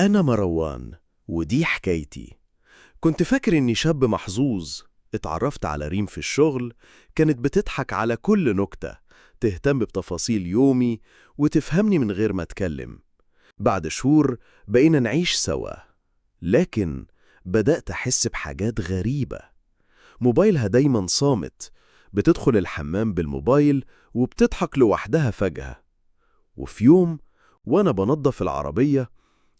أنا مروان، ودي حكايتي. كنت فاكر إني شاب محظوظ. اتعرفت على ريم في الشغل، كانت بتضحك على كل نكتة، تهتم بتفاصيل يومي وتفهمني من غير ما أتكلم. بعد شهور بقينا نعيش سوا، لكن بدأت أحس بحاجات غريبة. موبايلها دايما صامت، بتدخل الحمام بالموبايل وبتضحك لوحدها فجأة. وفي يوم وأنا بنظف العربية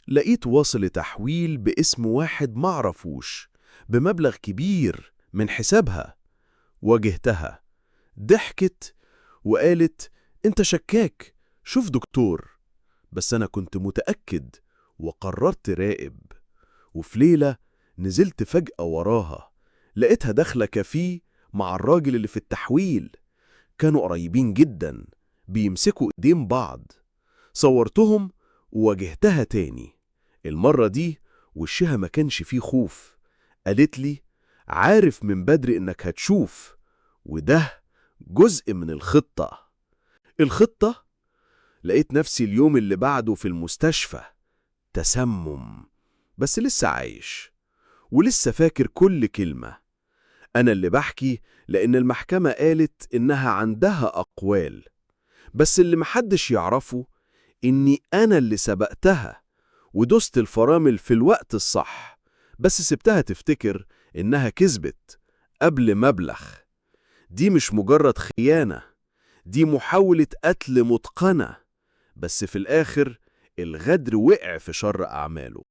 لقيت واصل تحويل باسم واحد معرفوش بمبلغ كبير من حسابها. واجهتها، ضحكت وقالت: "انت شكاك، شوف دكتور." بس أنا كنت متأكد وقررت راقب. وفي ليلة نزلت فجأة وراها، لقيتها داخلة كافيه مع الراجل اللي في التحويل. كانوا قريبين جدا، بيمسكوا ايدين بعض. صورتهم وواجهتها تاني. المرة دي وشها ما كانش فيه خوف. قالت لي: "عارف من بدري إنك هتشوف، وده جزء من الخطة." الخطة؟ لقيت نفسي اليوم اللي بعده في المستشفى. تسمم، بس لسه عايش ولسه فاكر كل كلمة. أنا اللي بحكي لأن المحكمة قالت إنها عندها أقوال، بس اللي محدش يعرفه إني أنا اللي سبقتها ودوست الفرامل في الوقت الصح، بس سبتها تفتكر إنها كذبت قبل مبلغ. دي مش مجرد خيانة، دي محاولة قتل متقنة. بس في الآخر الغدر وقع في شر أعماله.